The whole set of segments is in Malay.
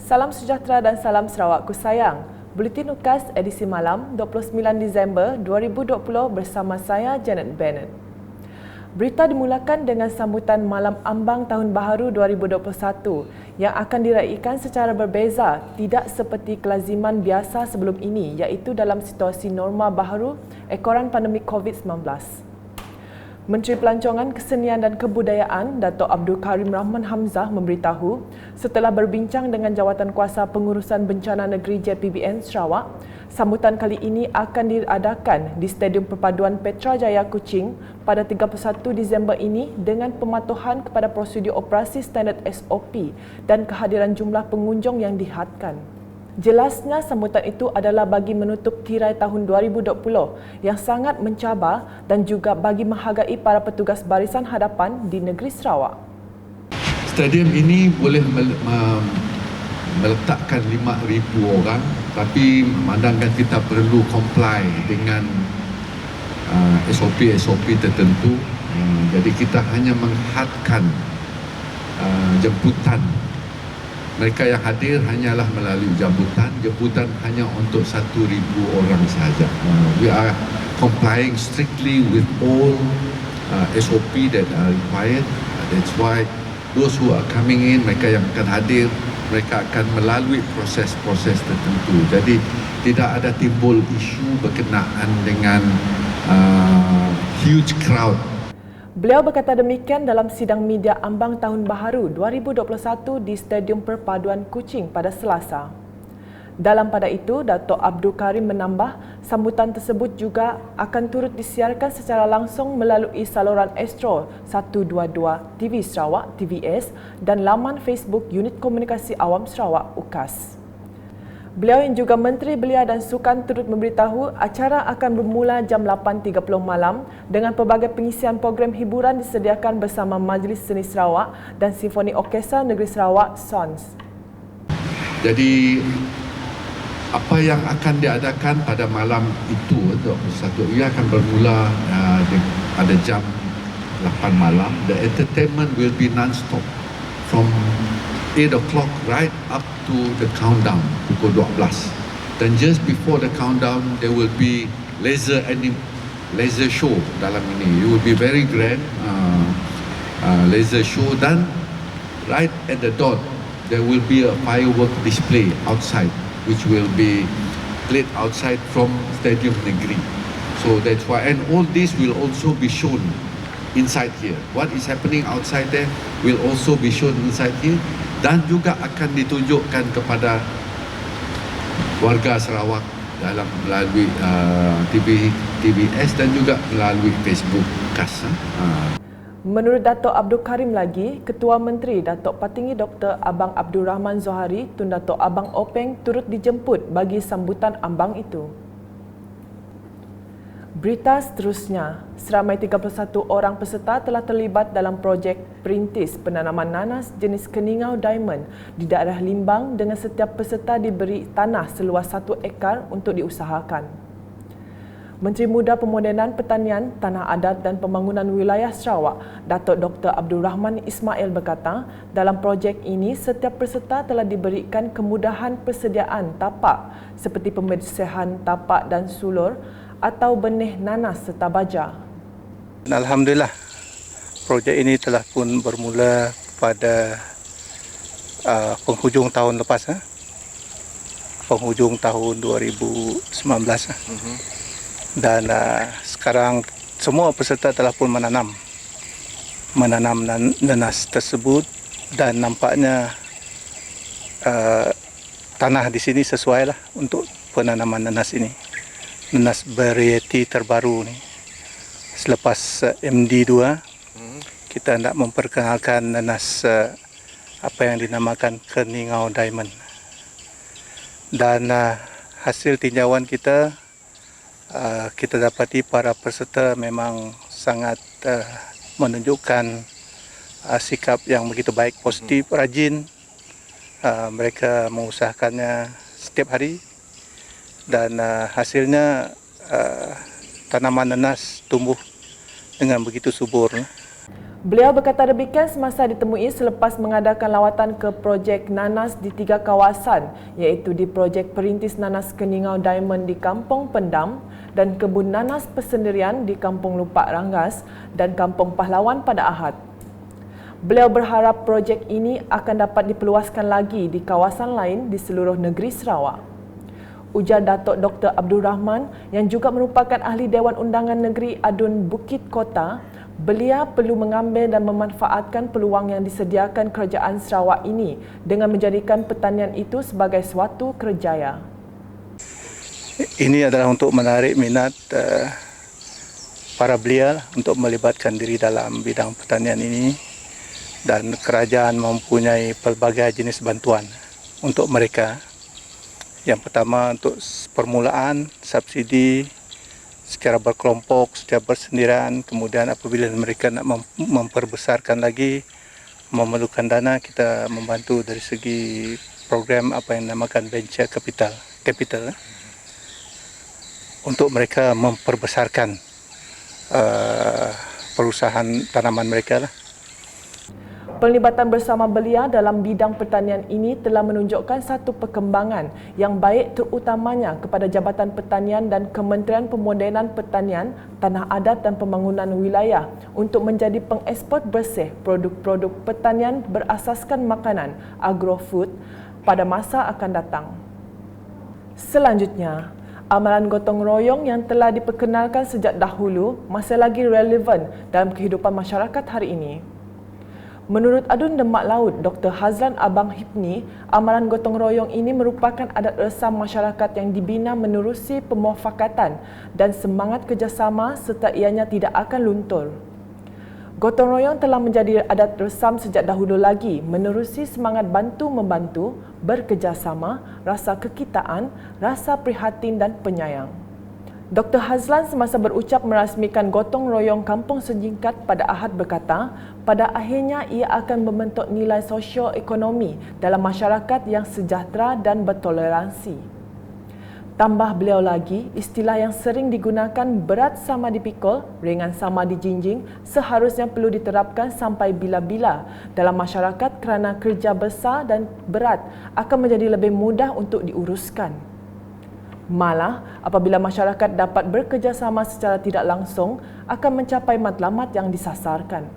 Salam sejahtera dan salam Sarawakku sayang. Buletin UKAS edisi malam 29 Disember 2020 bersama saya Janet Bennett. Berita dimulakan dengan sambutan Malam Ambang Tahun Baharu 2021 yang akan diraikan secara berbeza, tidak seperti kelaziman biasa sebelum ini, iaitu dalam situasi norma baharu ekoran pandemik COVID-19. Menteri Pelancongan Kesenian dan Kebudayaan Datuk Abdul Karim Rahman Hamzah memberitahu setelah berbincang dengan Jawatankuasa Pengurusan Bencana Negeri JPBN Sarawak, sambutan kali ini akan diadakan di Stadium Perpaduan Petrajaya Kuching pada 31 Disember ini dengan pematuhan kepada prosedur operasi standard SOP dan kehadiran jumlah pengunjung yang dihadkan. Jelasnya sambutan itu adalah bagi menutup tirai tahun 2020 yang sangat mencabar dan juga bagi menghargai para petugas barisan hadapan di negeri Sarawak. Stadium ini boleh meletakkan 5,000 orang, tapi memandangkan kita perlu comply dengan SOP tertentu. Jadi kita hanya menghadkan jemputan. Mereka yang hadir hanyalah melalui jemputan hanya untuk 1,000 orang sahaja. We are complying strictly with all SOP that are required. That's why those who are coming in, mereka yang akan hadir, mereka akan melalui proses-proses tertentu. Jadi tidak ada timbul isu berkenaan dengan huge crowd. Beliau berkata demikian dalam sidang media Ambang Tahun Baharu 2021 di Stadium Perpaduan Kuching pada Selasa. Dalam pada itu, Datuk Abdul Karim menambah, sambutan tersebut juga akan turut disiarkan secara langsung melalui saluran Astro 122 TV Sarawak TVS dan laman Facebook Unit Komunikasi Awam Sarawak UKAS. Beliau yang juga Menteri Belia dan Sukan turut memberitahu acara akan bermula jam 8.30 malam dengan pelbagai pengisian program hiburan disediakan bersama Majlis Seni Sarawak dan Simfoni Orkestra Negeri Sarawak SONS. Jadi apa yang akan diadakan pada malam itu ia akan bermula pada jam 8 malam. The entertainment will be non-stop from 8 o'clock right up to the countdown pukul 12. Dan just before the countdown there will be laser show dalam ini. It will be very grand laser show, dan right at the dot there will be a firework display outside which will be played outside from Stadium Negeri. So that's why, and all this will also be shown inside here. What is happening outside there will also be shown inside here, dan juga akan ditunjukkan kepada warga Sarawak dalam melalui TVS dan juga melalui Facebook UKAS. Menurut Datuk Abdul Karim lagi, Ketua Menteri Datuk Patinggi Dr. Abang Abdul Rahman Zohari Tun Datuk Abang Openg turut dijemput bagi sambutan ambang itu. Berita seterusnya, seramai 31 orang peserta telah terlibat dalam projek perintis penanaman nanas jenis keningau diamond di daerah Limbang dengan setiap peserta diberi tanah seluas 1 ekar untuk diusahakan. Menteri Muda Pemodenan Pertanian, Tanah Adat dan Pembangunan Wilayah Sarawak, Datuk Dr. Abdul Rahman Ismail berkata, dalam projek ini setiap peserta telah diberikan kemudahan persediaan tapak seperti pembersihan tapak dan sulur atau benih nanas serta baja. Alhamdulillah, projek ini telah pun bermula pada penghujung tahun lepas, penghujung tahun 2019. Dan sekarang semua peserta telah pun menanam nanas tersebut, dan nampaknya tanah di sini sesuai lah untuk penanaman nanas ini. Nanas varieti terbaru ni. Selepas MD2, kita hendak memperkenalkan nanas apa yang dinamakan keningau diamond. Dan hasil tinjauan kita dapati para peserta memang sangat menunjukkan sikap yang begitu baik, positif, rajin. Mereka mengusahakannya setiap hari, dan hasilnya tanaman nanas tumbuh dengan begitu subur. Beliau berkata demikian semasa ditemui selepas mengadakan lawatan ke projek nanas di 3 kawasan iaitu di projek Perintis Nanas Keningau Diamond di Kampung Pendam dan Kebun Nanas Persendirian di Kampung Lupak Ranggas dan Kampung Pahlawan pada Ahad. Beliau berharap projek ini akan dapat diperluaskan lagi di kawasan lain di seluruh negeri Sarawak. Ujar Datuk Dr. Abdul Rahman yang juga merupakan ahli Dewan Undangan Negeri Adun Bukit Kota, beliau perlu mengambil dan memanfaatkan peluang yang disediakan kerajaan Sarawak ini dengan menjadikan pertanian itu sebagai suatu kerjaya. Ini adalah untuk menarik minat para belia untuk melibatkan diri dalam bidang pertanian ini, dan kerajaan mempunyai pelbagai jenis bantuan untuk mereka. Yang pertama untuk permulaan, subsidi secara berkelompok, secara bersendirian. Kemudian apabila mereka nak memperbesarkan lagi, memerlukan dana, kita membantu dari segi program apa yang dinamakan venture capital untuk mereka memperbesarkan perusahaan tanaman mereka lah. Pelibatan bersama belia dalam bidang pertanian ini telah menunjukkan satu perkembangan yang baik terutamanya kepada Jabatan Pertanian dan Kementerian Pemodenan Pertanian, Tanah Adat dan Pembangunan Wilayah untuk menjadi pengeksport bersih produk-produk pertanian berasaskan makanan agrofood pada masa akan datang. Selanjutnya, amalan gotong royong yang telah diperkenalkan sejak dahulu masih lagi relevan dalam kehidupan masyarakat hari ini. Menurut Adun Demak Laut, Dr. Hazlan Abang Hipni, amalan gotong royong ini merupakan adat resam masyarakat yang dibina menerusi pemufakatan dan semangat kerjasama serta ianya tidak akan luntur. Gotong royong telah menjadi adat resam sejak dahulu lagi menerusi semangat bantu-membantu, bekerjasama, rasa kekitaan, rasa prihatin dan penyayang. Dr. Hazlan semasa berucap merasmikan gotong royong Kampung Sejingkat pada Ahad berkata, pada akhirnya ia akan membentuk nilai sosio-ekonomi dalam masyarakat yang sejahtera dan bertoleransi. Tambah beliau lagi, istilah yang sering digunakan berat sama dipikul, ringan sama dijinjing seharusnya perlu diterapkan sampai bila-bila dalam masyarakat kerana kerja besar dan berat akan menjadi lebih mudah untuk diuruskan. Malah, apabila masyarakat dapat bekerjasama secara tidak langsung, akan mencapai matlamat yang disasarkan.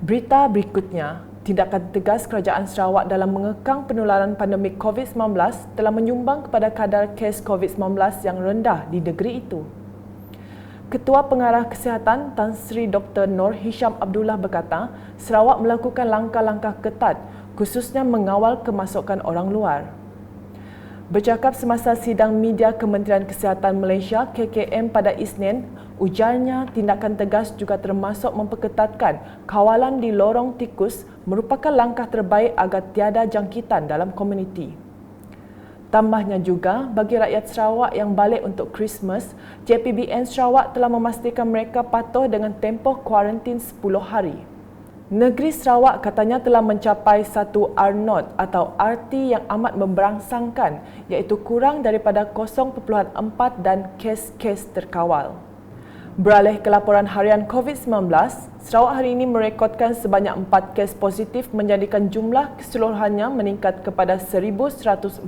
Berita berikutnya, tindakan tegas Kerajaan Sarawak dalam mengekang penularan pandemik COVID-19 telah menyumbang kepada kadar kes COVID-19 yang rendah di negeri itu. Ketua Pengarah Kesihatan Tan Sri Dr. Nur Hisham Abdullah berkata, Sarawak melakukan langkah-langkah ketat, khususnya mengawal kemasukan orang luar. Bercakap semasa sidang media Kementerian Kesihatan Malaysia KKM pada Isnin, ujarnya tindakan tegas juga termasuk memperketatkan kawalan di lorong tikus merupakan langkah terbaik agar tiada jangkitan dalam komuniti. Tambahnya juga, bagi rakyat Sarawak yang balik untuk Christmas, JPBN Sarawak telah memastikan mereka patuh dengan tempoh kuarantin 10 hari. Negeri Sarawak katanya telah mencapai satu R0 atau RT yang amat memberangsangkan iaitu kurang daripada 0.4 dan kes-kes terkawal. Beralih ke laporan harian COVID-19, Sarawak hari ini merekodkan sebanyak 4 kes positif menjadikan jumlah keseluruhannya meningkat kepada 1,114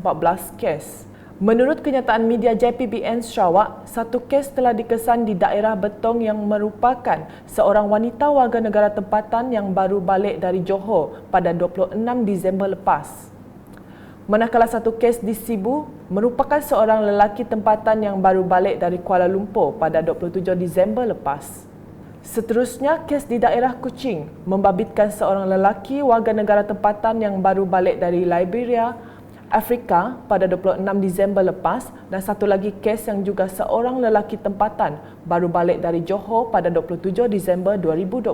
kes. Menurut kenyataan media JPBN Sarawak, satu kes telah dikesan di daerah Betong yang merupakan seorang wanita warga negara tempatan yang baru balik dari Johor pada 26 Disember lepas. Manakala satu kes di Sibu merupakan seorang lelaki tempatan yang baru balik dari Kuala Lumpur pada 27 Disember lepas. Seterusnya, kes di daerah Kuching membabitkan seorang lelaki warga negara tempatan yang baru balik dari Liberia, Afrika pada 26 Disember lepas dan satu lagi kes yang juga seorang lelaki tempatan baru balik dari Johor pada 27 Disember 2020.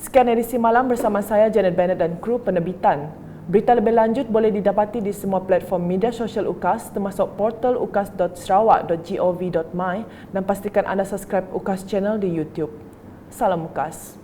Sekian edisi malam bersama saya Janet Bennett dan kru penerbitan. Berita lebih lanjut boleh didapati di semua platform media sosial UKAS termasuk portal ukas.sarawak.gov.my dan pastikan anda subscribe UKAS channel di YouTube. Salam UKAS.